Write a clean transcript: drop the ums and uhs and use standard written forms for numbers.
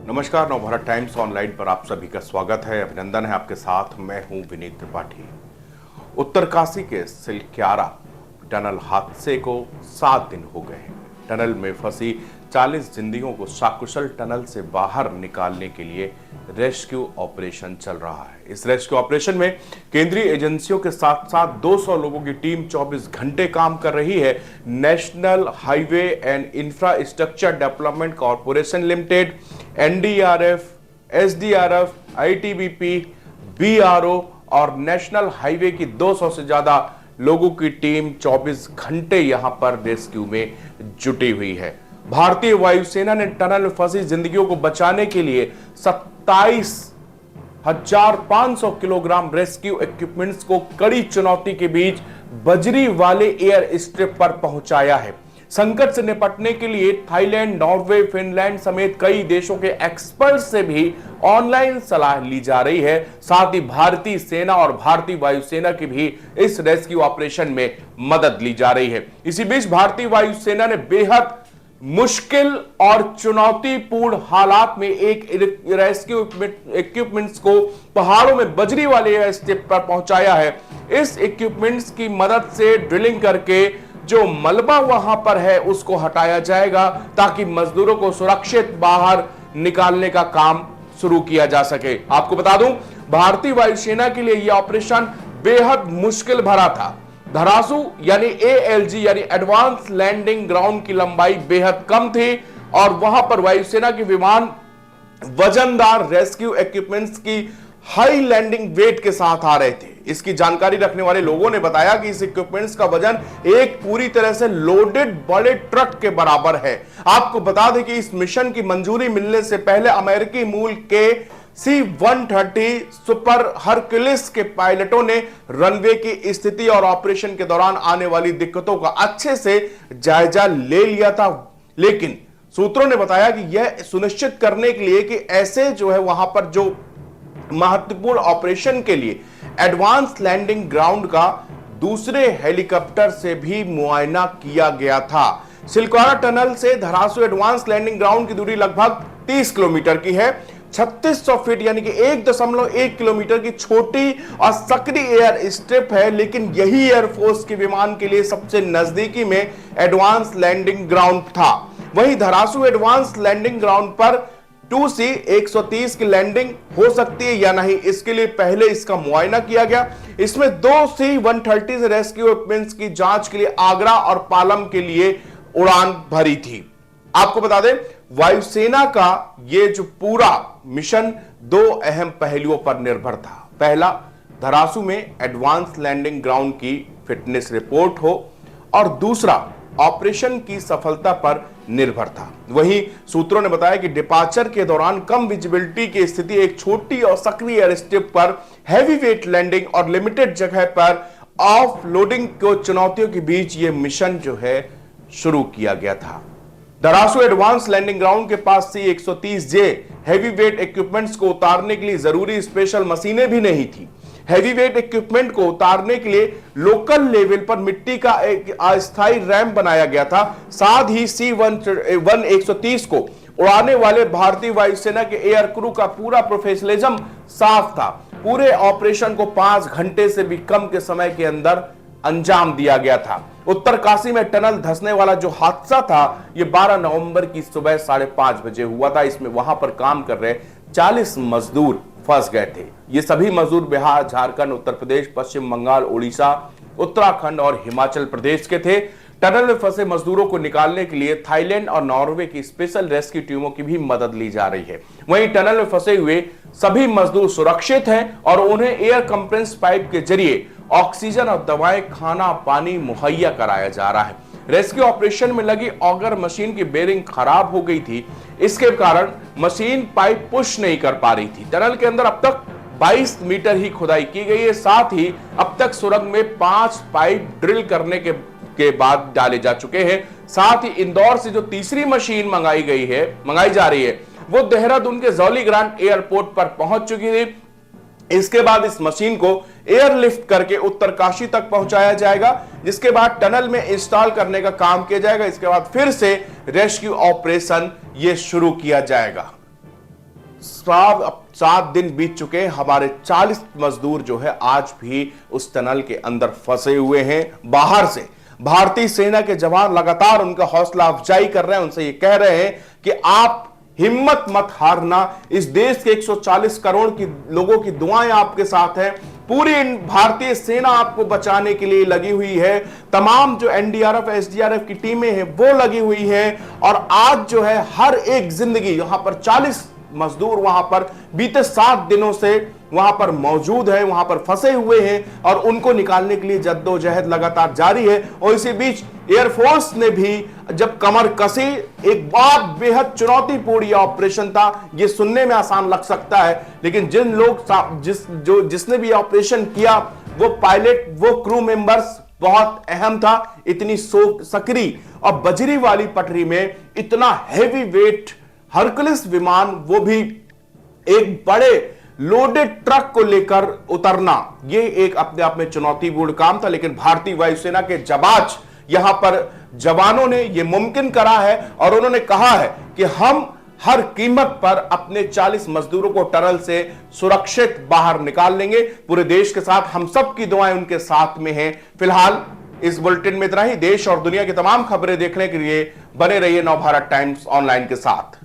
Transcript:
नमस्कार, Navbharat times online पर आप सभी का स्वागत है। अभिनंदन है आपके साथ। मैं हूं विनीत त्रिपाठी। उत्तरकाशी के सिलक्यारा टनल हादसे को 7 दिन हो गए हैं। टनल में फंसी 40 जिंदगियों को सकुशल टनल से बाहर निकालने के लिए रेस्क्यू ऑपरेशन चल रहा है। इस रेस्क्यू ऑपरेशन में केंद्रीय एजेंसियों के साथ साथ 200 लोगों की टीम 24 घंटे काम कर रही है। National highway and infrastructure development corporation limited, NDRF, SDRF, ITBP, BRO और नेशनल हाईवे की 200 से ज्यादा लोगों की टीम 24 घंटे यहां पर रेस्क्यू में जुटी हुई है। भारतीय वायुसेना ने टनल में फंसी जिंदगियों को बचाने के लिए 27,500 किलोग्राम रेस्क्यू इक्विपमेंट्स को कड़ी चुनौती के बीच बजरी वाले एयर स्ट्रिप पर पहुंचाया है। संकट से निपटने के लिए थाईलैंड, नॉर्वे, फिनलैंड समेत कई देशों के एक्सपर्ट से भी ऑनलाइन सलाह ली जा रही है। साथ ही भारतीय सेना और भारतीय वायुसेना की भी इस रेस्क्यू ऑपरेशन में मदद ली जा रही है। इसी बीच भारतीय वायुसेना ने बेहद मुश्किल और चुनौतीपूर्ण हालात में एक रेस्क्यू इक्विपमेंट्स को पहाड़ों में बजरी वाले एयर स्ट्रिप पर पहुंचाया है। इस इक्विपमेंट्स की मदद से ड्रिलिंग करके जो मलबा वहां पर है उसको हटाया जाएगा ताकि मजदूरों को सुरक्षित बाहर निकालने का काम शुरू किया जा सके। आपको बता दूं, भारतीय वायुसेना के लिए यह ऑपरेशन बेहद मुश्किल भरा था। धरासू यानी एएलजी यानी एडवांस लैंडिंग ग्राउंड की लंबाई बेहद कम थी और वहां पर वायुसेना के विमान वजनदार रेस्क्यू इक्विपमेंट्स की हाई लैंडिंग वेट के साथ आ रहे थे। इसकी जानकारी रखने वाले लोगों ने बताया कि इस इक्विपमेंट्स का वजन एक पूरी तरह से लोडेड बड़े ट्रक के बराबर है। आपको बता दें कि इस मिशन की मंजूरी मिलने से पहले अमेरिकी मूल के C-130 सुपर हरक्यूलिस के पायलटों ने रनवे की स्थिति और ऑपरेशन के दौरान आने वाली दिक्कतों का अच्छे से जायजा ले लिया था। लेकिन सूत्रों ने बताया कि यह सुनिश्चित करने के लिए कि ऐसे जो है वहां पर जो महत्वपूर्ण ऑपरेशन के लिए एडवांस लैंडिंग ग्राउंड का दूसरे हेलीकॉप्टर से भी मुआयना किया गया था। सिलक्यारा टनल से धरासू एडवांस लैंडिंग ग्राउंड की दूरी लगभग 30 किलोमीटर की है। 3600 फीट यानी कि 1.1 किलोमीटर की छोटी और सक्रिय एयर स्ट्रिप है, लेकिन यही एयरफोर्स के विमान के लिए सबसे नजदीकी में एडवांस लैंडिंग ग्राउंड था। वहीं धरासू एडवांस लैंडिंग ग्राउंड पर 2C-130 की लैंडिंग हो सकती है या नहीं, इसके लिए पहले इसका मुआयना किया गया। इसमें 2C-130 रेस्क्यू इक्विपमेंट्स की जांच के लिए आगरा और पालम के लिए उड़ान भरी थी। आपको बता दें, वायुसेना का यह जो पूरा मिशन 2 अहम पहलुओं पर निर्भर था। पहला, धरासू में एडवांस लैंडिंग ग्राउंड की फिटनेस रिपोर्ट हो और दूसरा ऑपरेशन की सफलता पर निर्भर था। वहीं सूत्रों ने बताया कि डिपार्चर के दौरान कम विजिबिलिटी की स्थिति, एक छोटी और सक्रिय एयर स्ट्रिप पर हैवी वेट लैंडिंग और लिमिटेड जगह पर ऑफ लोडिंग को चुनौतियों के बीच यह मिशन जो है शुरू किया गया था। धरासू एडवांस लैंडिंग ग्राउंड के पास C-130J हैवी वेट इक्विपमेंट्स को उतारने के लिए जरूरी स्पेशल मशीनें भी नहीं थी। हैवी वेट इक्विपमेंट को उतारने के लिए लोकल लेवल पर मिट्टी का एक अस्थायी रैंप बनाया गया था। साथ ही C-130 को उड़ाने वाले भारतीय वायुसेना के एयर क्रू का पूरा प्रोफेशनलिज्म साफ था। पूरे ऑपरेशन को 5 घंटे से भी कम के समय के अंदर अंजाम दिया गया था। उत्तरकाशी में टनल धंसने वाला जो हादसा था, यह 12 नवंबर की सुबह 5:30 बजे हुआ था। इसमें वहां पर काम कर रहे 40 मजदूर फंस गए थे। ये सभी मजदूर बिहार, झारखंड, उत्तर प्रदेश, पश्चिम बंगाल, उड़ीसा, उत्तराखंड और हिमाचल प्रदेश के थे। टनल में फंसे मजदूरों को निकालने के लिए थाईलैंड और नॉर्वे की स्पेशल रेस्क्यू टीमों की भी मदद ली जा रही है। वहीं टनल में फंसे हुए सभी मजदूर सुरक्षित हैं और उन्हें एयर कंप्रेस पाइप के जरिए ऑक्सीजन और दवाएं, खाना, पानी मुहैया कराया जा रहा है। रेस्क्यू ऑपरेशन में लगी ऑगर मशीन की बेरिंग खराब हो गई थी। इसके कारण मशीन पाइप पुश नहीं कर पा रही थी। टनल के अंदर अब तक 22 मीटर ही खुदाई की गई है। साथ ही अब तक सुरंग में 5 पाइप ड्रिल करने के बाद डाले जा चुके हैं। साथ ही इंदौर से जो तीसरी मशीन मंगाई जा रही है, वो देहरादून के जौली ग्रांट एयरपोर्ट पर पहुंच चुकी थी। इसके बाद इस मशीन को एयरलिफ्ट करके उत्तरकाशी तक पहुंचाया जाएगा, जिसके बाद टनल में इंस्टॉल करने का काम किया जाएगा। इसके बाद फिर से रेस्क्यू ऑपरेशन ये शुरू किया जाएगा। 7 दिन बीत चुके हैं, हमारे 40 मजदूर जो है आज भी उस टनल के अंदर फंसे हुए हैं। बाहर से भारतीय सेना के जवान लगातार उनका हौसला अफजाई कर रहे हैं, उनसे ये कह रहे हैं कि आप हिम्मत मत हारना, इस देश के 140 करोड़ की लोगों की दुआएं आपके साथ हैं, पूरी भारतीय सेना आपको बचाने के लिए लगी हुई है, तमाम जो एनडीआरएफ एसडीआरएफ की टीमें हैं वो लगी हुई हैं। और आज जो है हर एक जिंदगी, यहां पर 40 मजदूर वहां पर बीते 7 दिनों से वहां पर मौजूद है, वहां पर फंसे हुए हैं और उनको निकालने के लिए जद्दोजहद लगातार जारी है। और इसी बीच एयरफोर्स ने भी जब कमर कसी, एक बहुत बेहद चुनौतीपूर्ण यह ऑपरेशन था। यह सुनने में आसान लग सकता है, लेकिन जिन लोग जिसने भी ऑपरेशन किया, वो पायलट, वो क्रू मेंबर्स बहुत अहम था। इतनी सकरी और बजरी वाली पटरी में इतना हैवी वेट हरकुलिस विमान, वो भी एक बड़े लोडेड ट्रक को लेकर उतरना, यह एक अपने आप में चुनौतीपूर्ण काम था। लेकिन भारतीय वायुसेना के जाबाज यहां पर जवानों ने यह मुमकिन करा है और उन्होंने कहा है कि हम हर कीमत पर अपने 40 मजदूरों को टनल से सुरक्षित बाहर निकाल लेंगे। पूरे देश के साथ हम सब की दुआएं उनके साथ में हैं। फिलहाल इस बुलेटिन में इतना ही। देश और दुनिया की तमाम खबरें देखने के लिए बने रहिए नवभारत टाइम्स ऑनलाइन के साथ।